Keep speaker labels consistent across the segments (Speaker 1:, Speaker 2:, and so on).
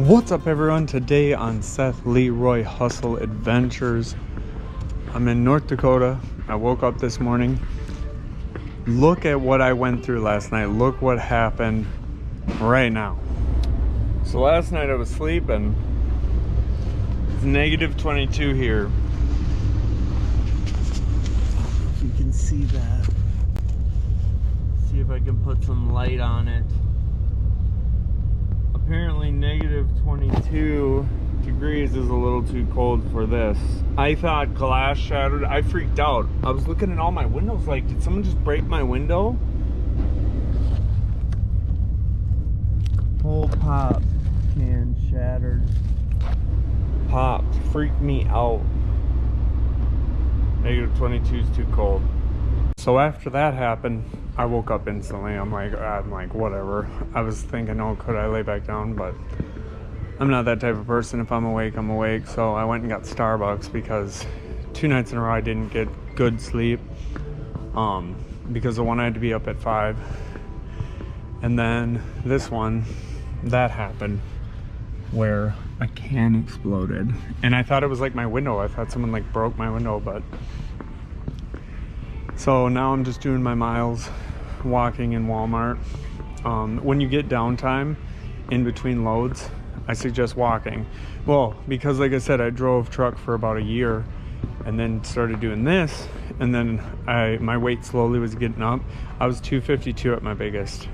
Speaker 1: What's up, everyone? Today on Seth Leroy Hustle Adventures, I'm in North Dakota. I woke up this morning. Look at what I went through last night. Look what happened right now. So last night I was sleeping. It's negative 22 here. If you can see that. See if I can put some light on it. Apparently negative 22 degrees is a little too cold for this. I thought glass shattered. I freaked out. I was looking at all my windows like, did someone just break my window? Whole pop can shattered. Popped. Freaked me out. Negative 22 is too cold. So after that happened, I woke up instantly. I'm like, whatever. I was thinking, oh, could I lay back down? But I'm not that type of person. If I'm awake, I'm awake. So I went and got Starbucks because 2 nights in a row I didn't get good sleep. Because the one I had to be up at 5. And then this one, that happened where a can exploded. And I thought it was like my window. I thought someone like broke my window, but... So now I'm just doing my miles, walking in Walmart. When you get downtime in between loads, I suggest walking. Well, because like I said, I drove truck for about a year and then started doing this. And then my weight slowly was getting up. I was 252 at my biggest.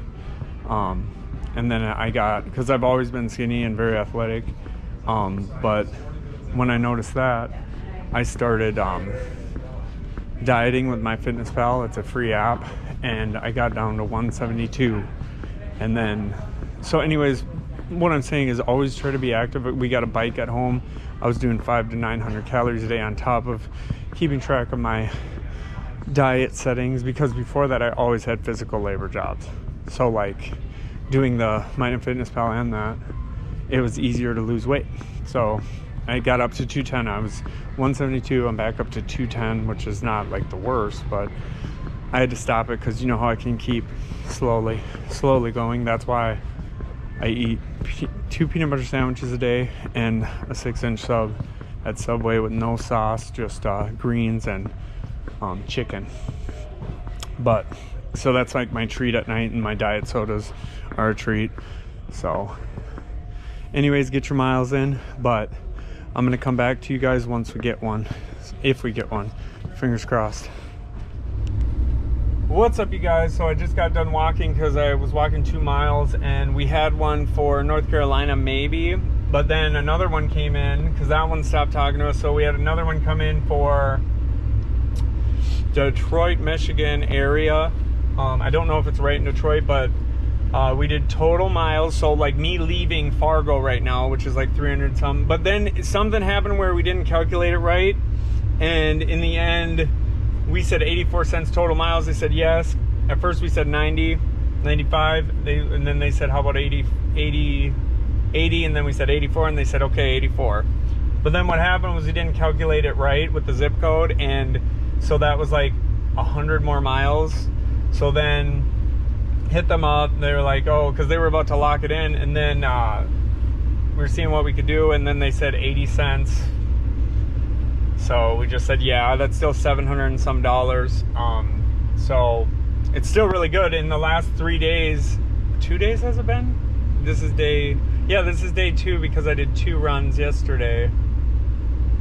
Speaker 1: And then I got, because I've always been skinny and very athletic. But when I noticed that, I started... dieting with MyFitnessPal. It's a free app, and I got down to 172. And then, so anyways, what I'm saying is always try to be active. We got a bike at home. I was doing 500 to 900 calories a day on top of keeping track of my diet settings, because before that I always had physical labor jobs. So like doing the MyFitnessPal and that, it was easier to lose weight. So I got up to 210. I was 172. I'm back up to 210, which is not like the worst, but I had to stop it because you know how I can keep slowly going. That's why I eat 2 peanut butter sandwiches a day and a 6-inch sub at Subway with no sauce, just greens and chicken. But so that's like my treat at night, and my diet sodas are a treat. So anyways, get your miles in, but I'm going to come back to you guys once we get one. If we get one. Fingers crossed. What's up, you guys? So I just got done walking because I was walking 2 miles, and we had one for North Carolina maybe, but then another one came in because that one stopped talking to us. So we had another one come in for Detroit, Michigan area. I don't know if it's right in Detroit, but we did total miles, so like me leaving Fargo right now, which is like 300 something, but then something happened where we didn't calculate it right, and in the end we said 84 cents total miles. They said yes. At first we said 90, 95, and then they said how about 80, and then we said 84, and they said okay, 84. But then what happened was we didn't calculate it right with the zip code, and so that was like 100 more miles. So then hit them up, they were like, oh, because they were about to lock it in, and then we were seeing what we could do, and then they said 80 cents. So we just said, yeah, that's still $700 and some dollars. So it's still really good. In the last 3 days, 2 days has it been? This is day 2 because I did 2 runs yesterday.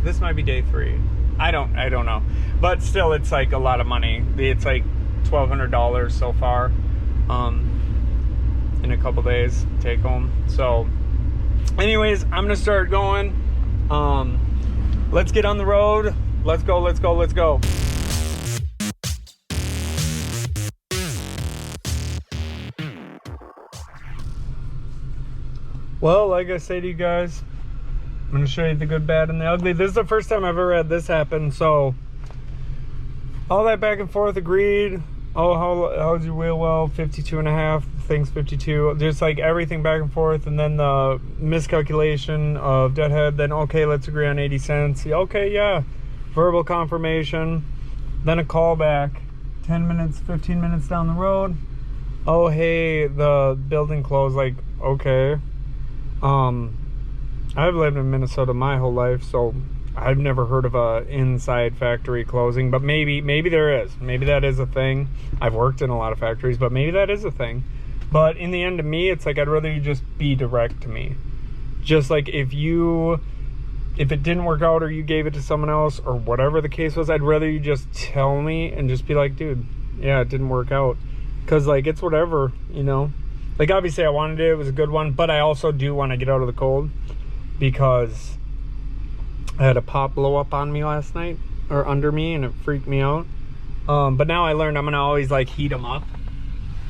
Speaker 1: This might be day 3. I don't know, but still, it's like a lot of money. It's like $1,200 so far. In a couple days, take home. So anyways, I'm gonna start going. Let's get on the road. Let's go. Well, like I say to you guys, I'm gonna show you the good, bad, and the ugly. This is the first time I've ever had this happen. So all that back and forth, agreed. Oh, how's your wheel well? 52.5, things 52. Just like everything back and forth, and then the miscalculation of deadhead. Then okay, let's agree on 80 cents. Okay, yeah. Verbal confirmation. Then a call back. 10 minutes, 15 minutes down the road. Oh, hey, the building closed. Like, okay. I've lived in Minnesota my whole life, so I've never heard of a inside factory closing, but maybe there is. Maybe that is a thing. I've worked in a lot of factories, but maybe that is a thing. But in the end, to me, it's like I'd rather you just be direct to me. Just like if it didn't work out or you gave it to someone else or whatever the case was, I'd rather you just tell me and just be like, dude, yeah, it didn't work out. Because like it's whatever, you know. Like obviously I wanted it was a good one, but I also do want to get out of the cold because I had a pop blow up on me last night or under me and it freaked me out. But now I learned I'm gonna always like heat them up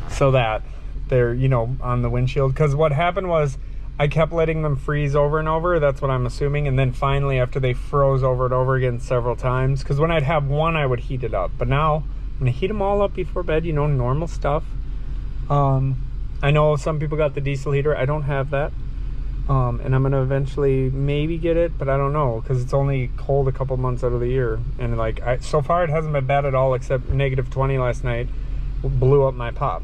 Speaker 1: so that they're, you know, on the windshield. Because what happened was I kept letting them freeze over and over. That's what I'm assuming. And then finally, after they froze over and over again several times, because when I'd have one, I would heat it up. But now I'm gonna heat them all up before bed, you know, normal stuff. I know some people got the diesel heater. I don't have that. And I'm gonna eventually maybe get it, but I don't know because it's only cold a couple months out of the year. And like so far it hasn't been bad at all, except -20 last night blew up my pop.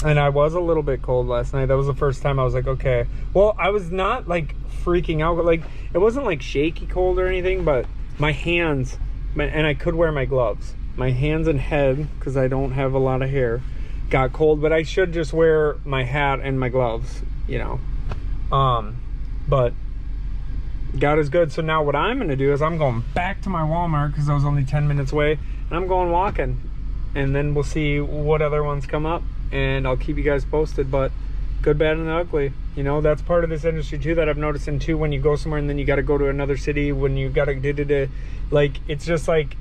Speaker 1: And I was a little bit cold last night. That was the first time I was like, okay. Well, I was not like freaking out. Like it wasn't like shaky cold or anything, but my hands, and I could wear my gloves. My hands and head, because I don't have a lot of hair, got cold, but I should just wear my hat and my gloves, you know. But God is good. So now what I'm gonna do is I'm going back to my Walmart because I was only 10 minutes away, and I'm going walking, and then we'll see what other ones come up, and I'll keep you guys posted. But good, bad, and ugly, you know, that's part of this industry too that I've noticed in too. When you go somewhere and then you got to go to another city, when you got to like, it's just like,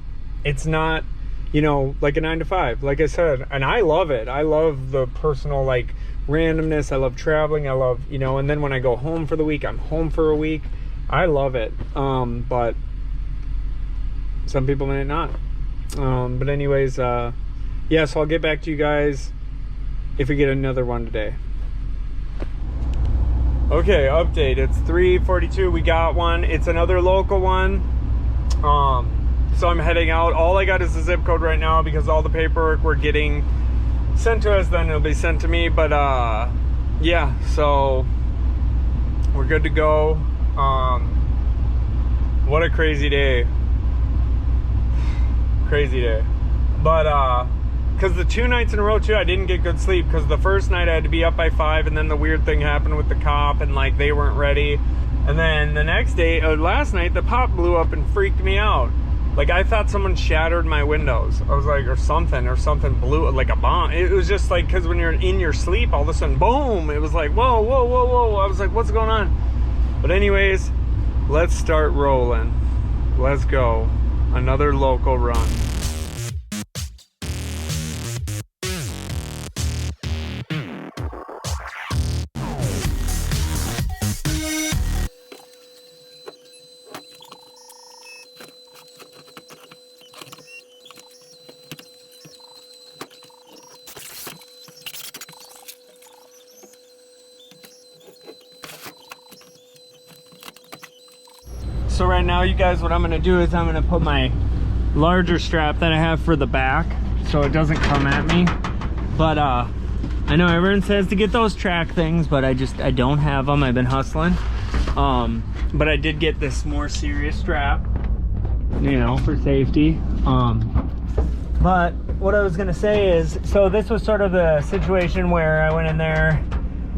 Speaker 1: it's not, you know, like a 9 to 5, like I said, and I love it. I love the personal, like, randomness. I love traveling. I love, you know, and then when I go home for the week, I'm home for a week. I love it. But some people may not. But anyways, yeah, so I'll get back to you guys if we get another one today. Okay, update. It's 3:42. We got one. It's another local one. So I'm heading out. All I got is the zip code right now because all the paperwork we're getting sent to us, then it'll be sent to me. But yeah, so we're good to go. What a crazy day. Crazy day. But because the 2 nights in a row too, I didn't get good sleep because the first night I had to be up by 5, and then the weird thing happened with the cop and like they weren't ready. And then the next day, last night, the pop blew up and freaked me out. Like I thought someone shattered my windows. I was like, or something blew, like a bomb. It was just like, because when you're in your sleep, all of a sudden, boom, it was like, whoa, whoa, whoa, whoa. I was like, what's going on? But anyways, let's start rolling. Let's go. Another local run. So right now, you guys, what I'm gonna do is I'm gonna put my larger strap that I have for the back so it doesn't come at me. But I know everyone says to get those track things, but I don't have them. I've been hustling. But I did get this more serious strap, you know, for safety. But what I was gonna say is, so this was sort of the situation where I went in there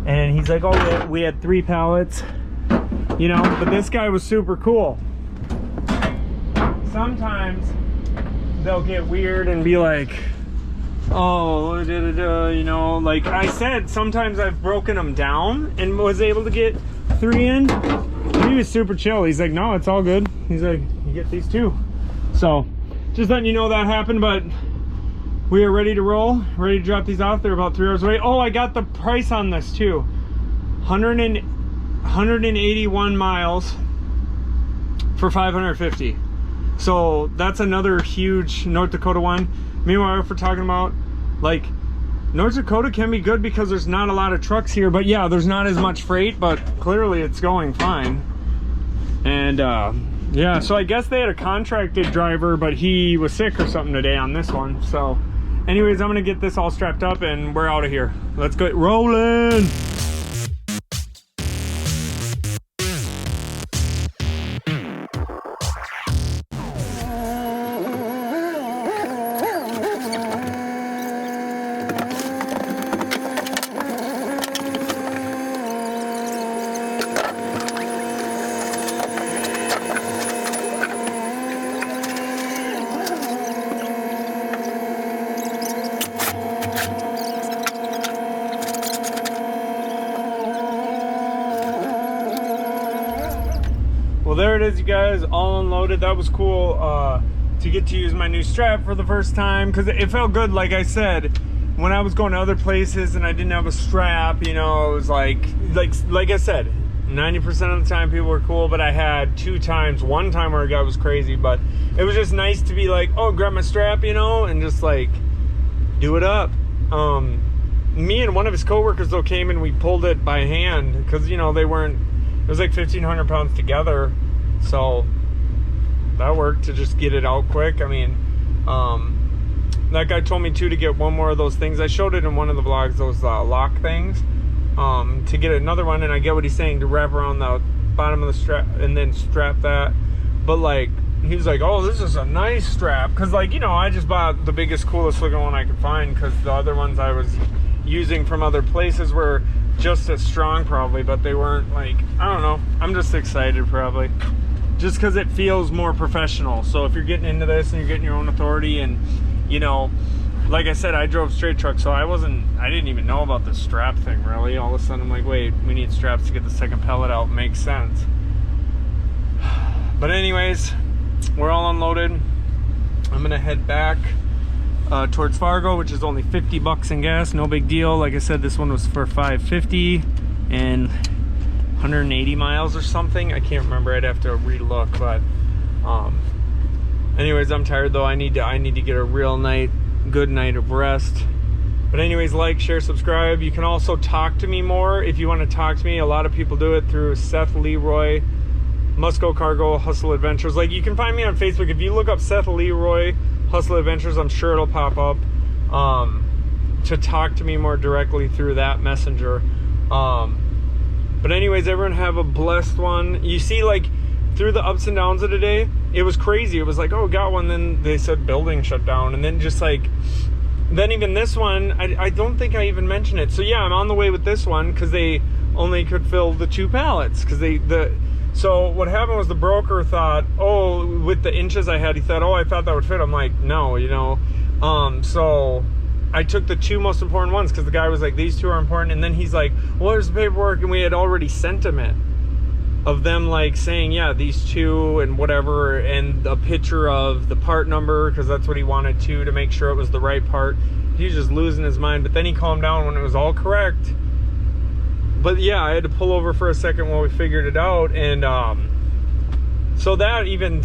Speaker 1: and he's like, oh, we had 3 pallets. You know, but this guy was super cool. Sometimes they'll get weird and be like, oh, you know, like I said, sometimes I've broken them down and was able to get 3 in. He was super chill. He's like, no, it's all good. He's like, you get these too. So just letting you know that happened, but we are ready to roll, ready to drop these off. They're about 3 hours away. Oh, I got the price on this too. 181 miles for $550. So that's another huge North Dakota one. Meanwhile, if we're talking about, like, North Dakota can be good because there's not a lot of trucks here, but yeah, there's not as much freight, but clearly it's going fine. And yeah, so I guess they had a contracted driver, but he was sick or something today on this one. So anyways, I'm gonna get this all strapped up and we're out of here. Let's go rolling. is, you guys, all unloaded. That was cool to get to use my new strap for the first time, because it felt good. Like I said, when I was going to other places and I didn't have a strap, you know, it was like I said, 90% of the time people were cool, but I had one time where a guy was crazy, but it was just nice to be like, oh, grab my strap, you know, and just like do it up. Me and one of his coworkers though came and we pulled it by hand, because, you know, it was like 1,500 pounds together, so that worked to just get it out quick. I mean, that guy told me too to get one more of those things. I showed it in one of the vlogs, those lock things, to get another one, and I get what he's saying, to wrap around the bottom of the strap and then strap that. But like, he was like, oh, this is a nice strap, because like, you know, I just bought the biggest, coolest looking one I could find, because the other ones I was using from other places were just as strong probably, but they weren't. Like, I don't know, I'm just excited probably, just because it feels more professional. So if you're getting into this and you're getting your own authority, and you know, like I said, I drove straight truck, so I didn't even know about the strap thing really. All of a sudden I'm like, wait, we need straps to get the second pellet out. Makes sense. But anyways, we're all unloaded. I'm gonna head back towards Fargo, which is only 50 bucks in gas, no big deal. Like I said, this one was for $5.50 and 180 miles or something. I can't remember, I'd have to relook. But anyways, I'm tired though. I need to get a real good night of rest. But anyways, like, share, subscribe. You can also talk to me more if you want to talk to me. A lot of people do it through Seth Leroy, Musco Cargo, Hustle Adventures. Like, you can find me on Facebook. If you look up Seth Leroy Hustle Adventures, I'm sure it'll pop up, to talk to me more directly through that messenger. But anyways, everyone have a blessed one. You see, like, through the ups and downs of the day, it was crazy. It was like, oh, got one, then they said building shut down, and then just like, then even this one, I don't think I even mentioned it. So yeah, I'm on the way with this one, because they only could fill the 2 pallets, because so what happened was the broker thought, oh, with the inches I had, he thought, oh, I thought that would fit. I'm like, no, you know. So I took the 2 most important ones, because the guy was like, these 2 are important. And then he's like, well, there's the paperwork. And we had already sent him it, of them like saying, yeah, these 2 and whatever, and a picture of the part number, because that's what he wanted to make sure it was the right part. He was just losing his mind. But then he calmed down when it was all correct. But yeah, I had to pull over for a second while we figured it out. And so that even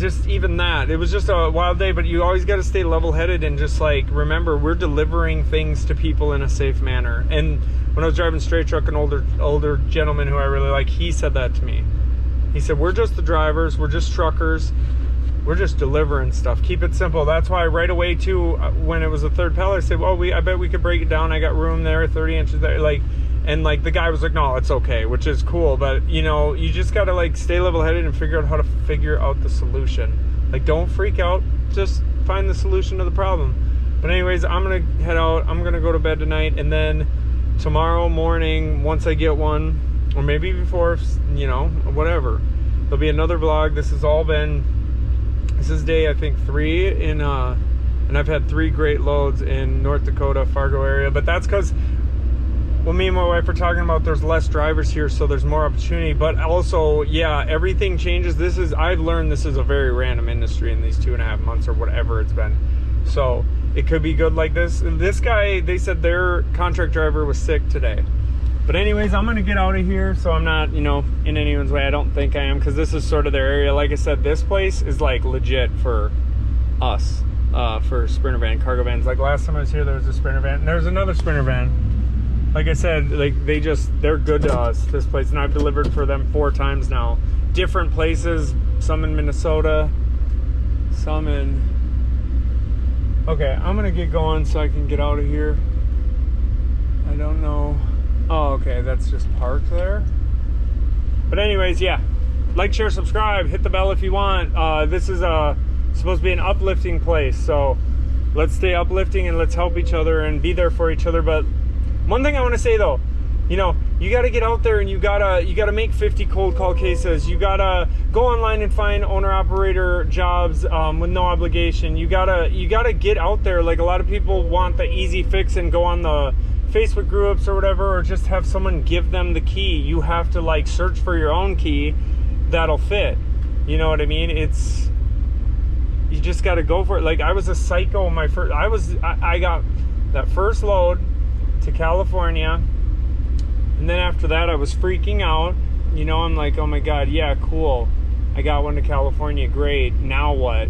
Speaker 1: that, it was just a wild day. But you always got to stay level-headed and just like remember, we're delivering things to people in a safe manner. And when I was driving straight truck, an older gentleman who I really like, he said that to me. He said, we're just the drivers, we're just truckers, we're just delivering stuff. Keep it simple. That's why right away too, when it was a third pallet, I said, well, I bet we could break it down. I got room there, 30 inches there, like. And like the guy was like, no, it's okay, which is cool. But you know, you just gotta like stay level-headed and figure out how to figure out the solution. Like, don't freak out, just find the solution to the problem. But anyways, I'm gonna head out. I'm gonna go to bed tonight, and then tomorrow morning, once I get one, or maybe before, you know, whatever, there'll be another vlog. This is day, I think, 3 in and I've had 3 great loads in North Dakota, Fargo area. But that's because, well, me and my wife are talking about, there's less drivers here, so there's more opportunity. But also, yeah, everything changes. I've learned this is a very random industry in these 2.5 months or whatever it's been. So it could be good like this. And this guy, they said their contract driver was sick today. But anyways, I'm gonna get out of here, so I'm not, you know, in anyone's way. I don't think I am, because this is sort of their area. Like I said, this place is like legit for us, for Sprinter van, cargo vans. Like last time I was here, there was a Sprinter van, and there's another Sprinter van. Like I said, like they're good to us, this place, and I've delivered for them 4 times now. Different places, some in Minnesota, some in... Okay, I'm gonna get going so I can get out of here. I don't know. Oh, okay, that's just parked there. But anyways, yeah. Like, share, subscribe, hit the bell if you want. This is supposed to be an uplifting place, so let's stay uplifting and let's help each other and be there for each other. But one thing I want to say though, you know, you got to get out there and you gotta make 50 cold call cases. You gotta go online and find owner operator jobs with no obligation. You gotta get out there. Like, a lot of people want the easy fix and go on the Facebook groups or whatever, or just have someone give them the key. You have to like search for your own key that'll fit. You know what I mean? It's, you just got to go for it. Like, I was a psycho I got that first load to California, and then after that I was freaking out. You know, I'm like, oh my God, yeah, cool, I got one to California, great, now what?